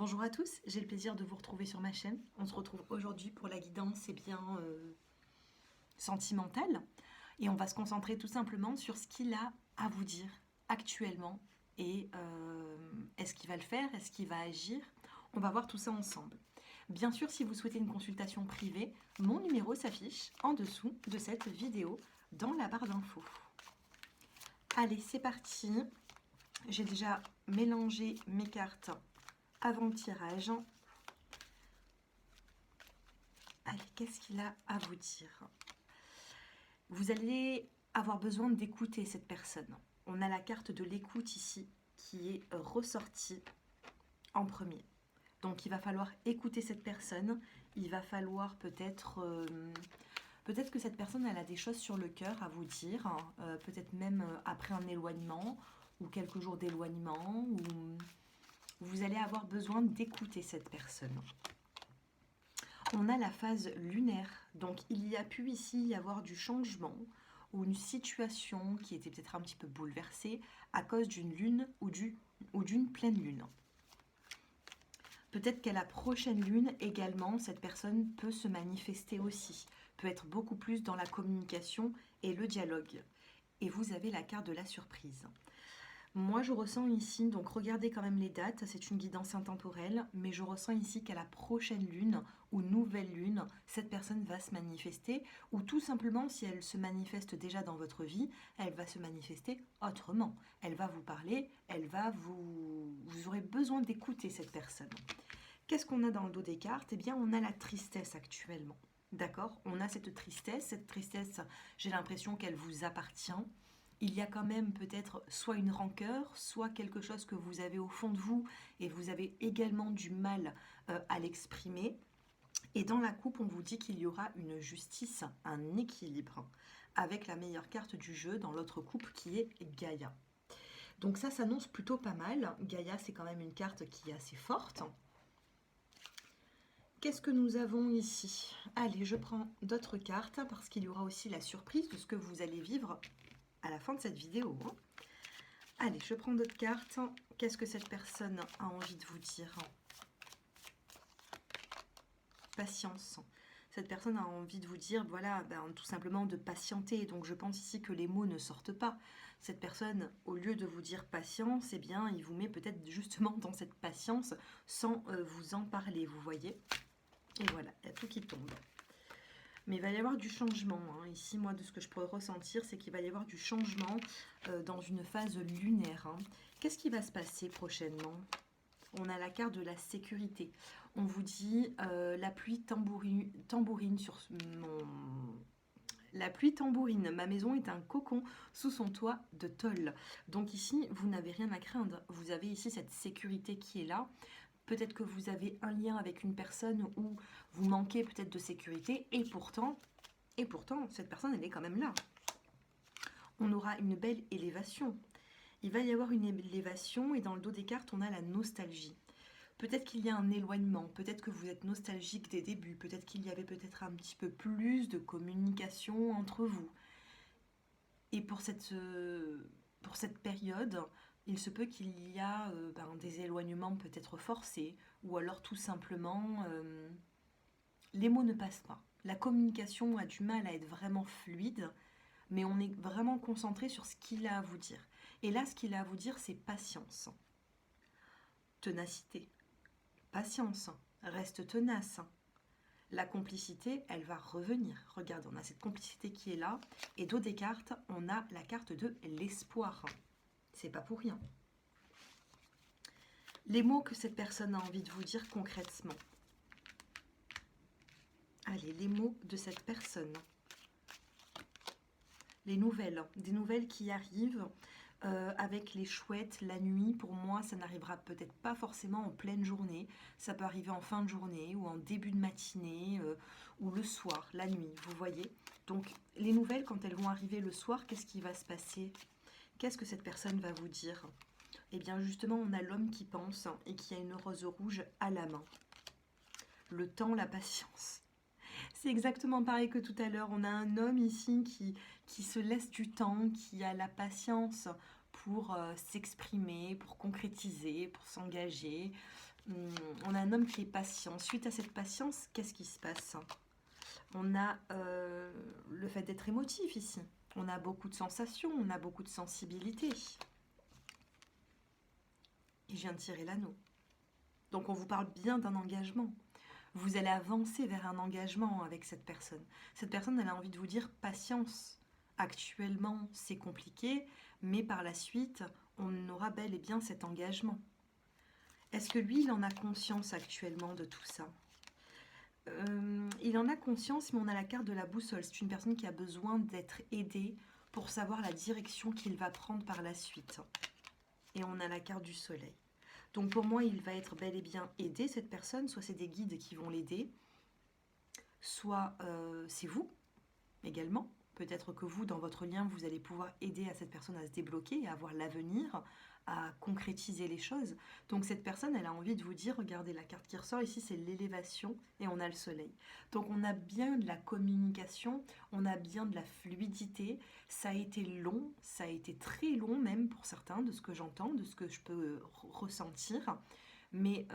Bonjour à tous, j'ai le plaisir de vous retrouver sur ma chaîne. On se retrouve aujourd'hui pour la guidance sentimentale et on va se concentrer tout simplement sur ce qu'il a à vous dire actuellement et est-ce qu'il va le faire, est-ce qu'il va agir. On va voir tout ça ensemble. Bien sûr, si vous souhaitez une consultation privée, mon numéro s'affiche en dessous de cette vidéo dans la barre d'infos. Allez, c'est parti. J'ai déjà mélangé mes cartes avant le tirage. Allez, qu'est-ce qu'il a à vous dire? Vous allez avoir besoin d'écouter cette personne. On a la carte de l'écoute ici qui est ressortie en premier. Donc il va falloir écouter cette personne. Il va falloir peut-être que cette personne elle a des choses sur le cœur à vous dire, peut-être même après un éloignement ou quelques jours d'éloignement, ou vous allez avoir besoin d'écouter cette personne. On a la phase lunaire, donc il y a pu ici y avoir du changement ou une situation qui était peut-être un petit peu bouleversée à cause d'une lune ou d'une pleine lune. Peut-être qu'à la prochaine lune également, cette personne peut se manifester aussi, peut être beaucoup plus dans la communication et le dialogue. Et vous avez la carte de la surprise. Moi, je ressens ici, donc regardez quand même les dates, c'est une guidance intemporelle, mais je ressens ici qu'à la prochaine lune ou nouvelle lune, cette personne va se manifester, ou tout simplement, si elle se manifeste déjà dans votre vie, elle va se manifester autrement. Elle va vous parler, vous aurez besoin d'écouter cette personne. Qu'est-ce qu'on a dans le dos des cartes? Eh bien, on a la tristesse actuellement. D'accord? On a cette tristesse, j'ai l'impression qu'elle vous appartient. Il y a quand même peut-être soit une rancœur, soit quelque chose que vous avez au fond de vous et vous avez également du mal à l'exprimer. Et dans la coupe, on vous dit qu'il y aura une justice, un équilibre, avec la meilleure carte du jeu dans l'autre coupe qui est Gaïa. Donc ça s'annonce plutôt pas mal. Gaïa, c'est quand même une carte qui est assez forte. Qu'est-ce que nous avons ici? Allez, je prends d'autres cartes parce qu'il y aura aussi la surprise de ce que vous allez vivre à la fin de cette vidéo. Allez, je prends d'autres cartes. Qu'est-ce que cette personne a envie de vous dire? Patience. Cette personne a envie de vous dire, voilà, tout simplement de patienter. Donc je pense ici que les mots ne sortent pas. Cette personne, au lieu de vous dire patience, eh bien, il vous met peut-être justement dans cette patience sans vous en parler, vous voyez? Et voilà, il y a tout qui tombe. Mais il va y avoir du changement. Ici, moi, de ce que je pourrais ressentir, c'est qu'il va y avoir du changement dans une phase lunaire. Qu'est-ce qui va se passer prochainement? On a la carte de la sécurité. On vous dit la pluie tambourine sur mon... La pluie tambourine. Ma maison est un cocon sous son toit de tôle. Donc ici, vous n'avez rien à craindre. Vous avez ici cette sécurité qui est là. Peut-être que vous avez un lien avec une personne où vous manquez peut-être de sécurité et pourtant, cette personne, elle est quand même là. On aura une belle élévation. Il va y avoir une élévation et dans le dos des cartes, on a la nostalgie. Peut-être qu'il y a un éloignement, peut-être que vous êtes nostalgique des débuts, peut-être qu'il y avait peut-être un petit peu plus de communication entre vous. Et pour cette période, il se peut qu'il y a des éloignements peut-être forcés, ou alors tout simplement, les mots ne passent pas. La communication a du mal à être vraiment fluide, mais on est vraiment concentré sur ce qu'il a à vous dire. Et là, ce qu'il a à vous dire, c'est patience, ténacité, patience, reste tenace. La complicité, elle va revenir. Regardez, on a cette complicité qui est là. Et dos des cartes, on a la carte de l'espoir. C'est pas pour rien. Les mots que cette personne a envie de vous dire concrètement. Allez, les mots de cette personne. Les nouvelles, des nouvelles qui arrivent avec les chouettes la nuit. Pour moi, ça n'arrivera peut-être pas forcément en pleine journée. Ça peut arriver en fin de journée ou en début de matinée ou le soir, la nuit, vous voyez. Donc, les nouvelles, quand elles vont arriver le soir, qu'est-ce qui va se passer? Qu'est-ce que cette personne va vous dire? Eh bien, justement, on a l'homme qui pense et qui a une rose rouge à la main. Le temps, la patience. C'est exactement pareil que tout à l'heure. On a un homme ici qui se laisse du temps, qui a la patience pour s'exprimer, pour concrétiser, pour s'engager. On a un homme qui est patient. Suite à cette patience, qu'est-ce qui se passe? On a le fait d'être émotif ici. On a beaucoup de sensations, on a beaucoup de sensibilité. Et je viens de tirer l'anneau. Donc on vous parle bien d'un engagement. Vous allez avancer vers un engagement avec cette personne. Cette personne, elle a envie de vous dire patience. Actuellement, c'est compliqué, mais par la suite, on aura bel et bien cet engagement. Est-ce que lui, il en a conscience actuellement de tout ça? Il en a conscience, mais on a la carte de la boussole. C'est une personne qui a besoin d'être aidée pour savoir la direction qu'il va prendre par la suite. Et on a la carte du soleil. Donc pour moi, il va être bel et bien aidé, cette personne. Soit c'est des guides qui vont l'aider, soit c'est vous également. Peut-être que vous, dans votre lien, vous allez pouvoir aider à cette personne à se débloquer, à avoir l'avenir, à concrétiser les choses. Donc cette personne, elle a envie de vous dire, regardez la carte qui ressort ici, c'est l'élévation et on a le soleil. Donc on a bien de la communication, on a bien de la fluidité. Ça a été long, ça a été très long même pour certains, de ce que j'entends, de ce que je peux ressentir. Mais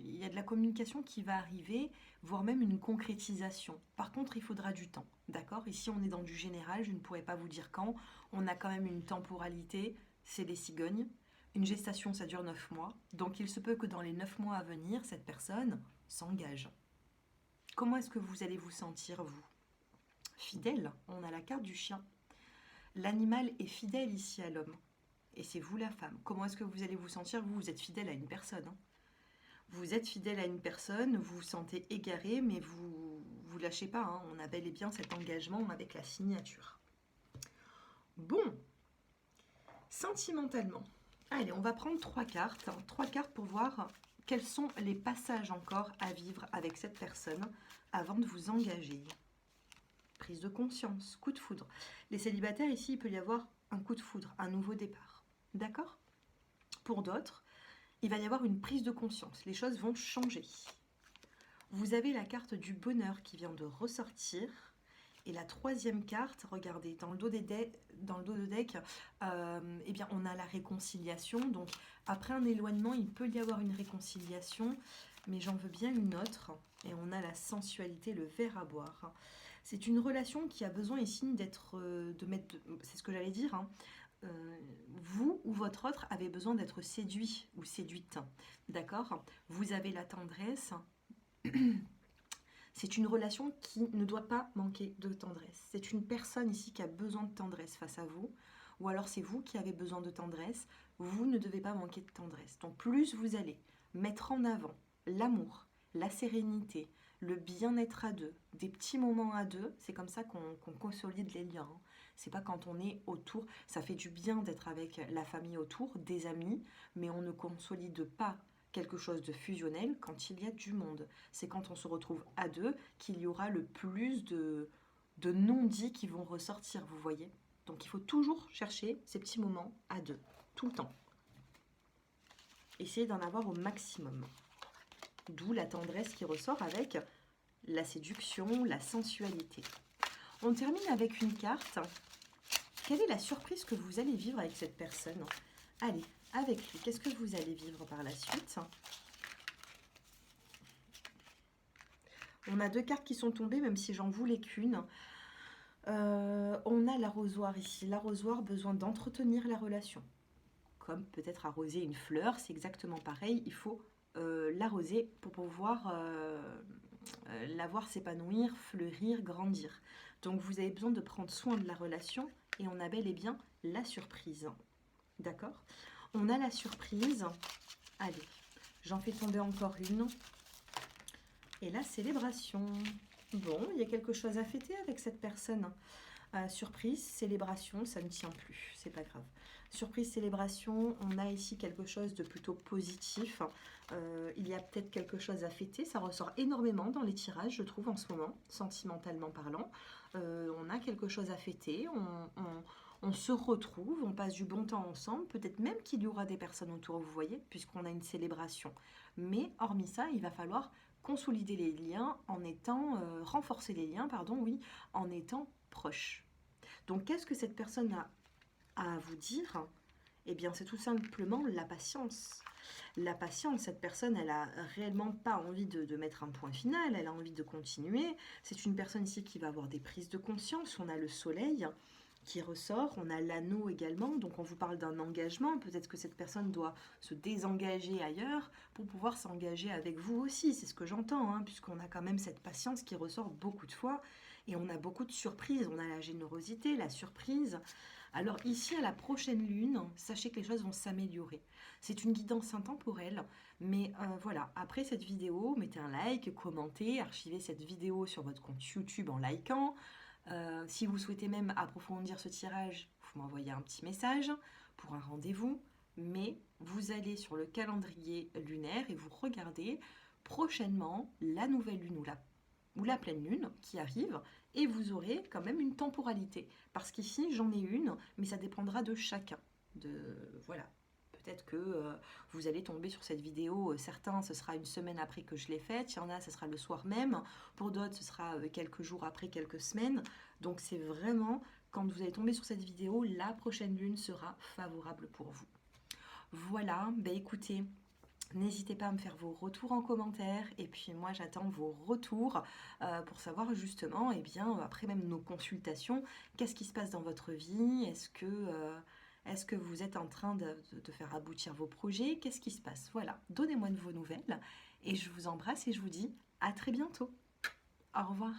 il y a de la communication qui va arriver, voire même une concrétisation. Par contre, il faudra du temps, d'accord? Ici, on est dans du général, je ne pourrais pas vous dire quand. On a quand même une temporalité, c'est les cigognes. Une gestation, ça dure 9 mois. Donc, il se peut que dans les 9 mois à venir, cette personne s'engage. Comment est-ce que vous allez vous sentir, vous? Fidèle, on a la carte du chien. L'animal est fidèle ici à l'homme. Et c'est vous la femme. Comment est-ce que vous allez vous sentir? Vous êtes fidèle à une personne, hein. Vous êtes fidèle à une personne, vous vous sentez égaré, mais vous lâchez pas, hein. On a bel et bien cet engagement avec la signature. Bon, sentimentalement. Allez, on va prendre 3 cartes. 3 cartes pour voir quels sont les passages encore à vivre avec cette personne avant de vous engager. Prise de conscience, coup de foudre. Les célibataires, ici, il peut y avoir un coup de foudre, un nouveau départ. D'accord? Pour d'autres, il va y avoir une prise de conscience. Les choses vont changer. Vous avez la carte du bonheur qui vient de ressortir. Et la 3e carte, regardez, dans le dos de deck, eh bien, on a la réconciliation. Donc, après un éloignement, il peut y avoir une réconciliation. Mais j'en veux bien une autre. Et on a la sensualité, le verre à boire. C'est une relation qui a besoin ici d'être, c'est ce que j'allais dire, hein. Vous ou votre autre avez besoin d'être séduit ou séduite, d'accord? Vous avez la tendresse. C'est une relation qui ne doit pas manquer de tendresse. C'est une personne ici qui a besoin de tendresse face à vous, ou alors c'est vous qui avez besoin de tendresse. Vous ne devez pas manquer de tendresse. Donc plus vous allez mettre en avant l'amour, la sérénité, le bien-être à deux, des petits moments à deux, c'est comme ça qu'on consolide les liens, hein. C'est pas quand on est autour, ça fait du bien d'être avec la famille autour, des amis, mais on ne consolide pas quelque chose de fusionnel quand il y a du monde. C'est quand on se retrouve à deux qu'il y aura le plus de non-dits qui vont ressortir, vous voyez. Donc il faut toujours chercher ces petits moments à deux, tout le temps. Essayez d'en avoir au maximum. D'où la tendresse qui ressort avec la séduction, la sensualité. On termine avec une carte. Quelle est la surprise que vous allez vivre avec cette personne? Allez, avec lui, qu'est-ce que vous allez vivre par la suite? On a 2 cartes qui sont tombées, même si j'en voulais qu'une. On a l'arrosoir ici. L'arrosoir, besoin d'entretenir la relation. Comme peut-être arroser une fleur, c'est exactement pareil. Il faut l'arroser pour pouvoir la voir s'épanouir, fleurir, grandir. Donc vous avez besoin de prendre soin de la relation et on a bel et bien la surprise. D'accord? On a la surprise. Allez, j'en fais tomber encore une. Et la célébration. Bon, il y a quelque chose à fêter avec cette personne. Surprise, célébration, ça ne tient plus, c'est pas grave. Surprise, célébration, on a ici quelque chose de plutôt positif. Il y a peut-être quelque chose à fêter, ça ressort énormément dans les tirages, je trouve, en ce moment, sentimentalement parlant. On a quelque chose à fêter, on se retrouve, on passe du bon temps ensemble, peut-être même qu'il y aura des personnes autour, vous voyez, puisqu'on a une célébration. Mais hormis ça, il va falloir consolider les liens en étant, renforcer les liens, pardon, oui, en étant proche. Donc, qu'est-ce que cette personne a à vous dire? Eh bien, c'est tout simplement la patience. La patience, cette personne, elle a réellement pas envie de mettre un point final, elle a envie de continuer. C'est une personne ici qui va avoir des prises de conscience. On a le soleil qui ressort, on a l'anneau également, donc on vous parle d'un engagement. Peut-être que cette personne doit se désengager ailleurs pour pouvoir s'engager avec vous aussi, c'est ce que j'entends, hein, puisqu'on a quand même cette patience qui ressort beaucoup de fois, et on a beaucoup de surprises, on a la générosité, la surprise. Alors ici, à la prochaine lune, sachez que les choses vont s'améliorer. C'est une guidance intemporelle, mais voilà, après cette vidéo, mettez un like, commentez, archivez cette vidéo sur votre compte YouTube en likant. Si vous souhaitez même approfondir ce tirage, vous m'envoyez un petit message pour un rendez-vous, mais vous allez sur le calendrier lunaire et vous regardez prochainement la nouvelle lune ou la pleine lune qui arrive, et vous aurez quand même une temporalité. Parce qu'ici, j'en ai une, mais ça dépendra de chacun. Voilà. Peut-être que vous allez tomber sur cette vidéo, certains, ce sera une semaine après que je l'ai faite, il y en a, ce sera le soir même, pour d'autres, ce sera quelques jours après, quelques semaines. Donc c'est vraiment, quand vous allez tomber sur cette vidéo, la prochaine lune sera favorable pour vous. Voilà, ben écoutez, n'hésitez pas à me faire vos retours en commentaire, et puis moi j'attends vos retours pour savoir justement, et bien après même nos consultations, qu'est-ce qui se passe dans votre vie, est-ce que vous êtes en train de faire aboutir vos projets, qu'est-ce qui se passe? Voilà, donnez-moi de vos nouvelles, et je vous embrasse et je vous dis à très bientôt. Au revoir.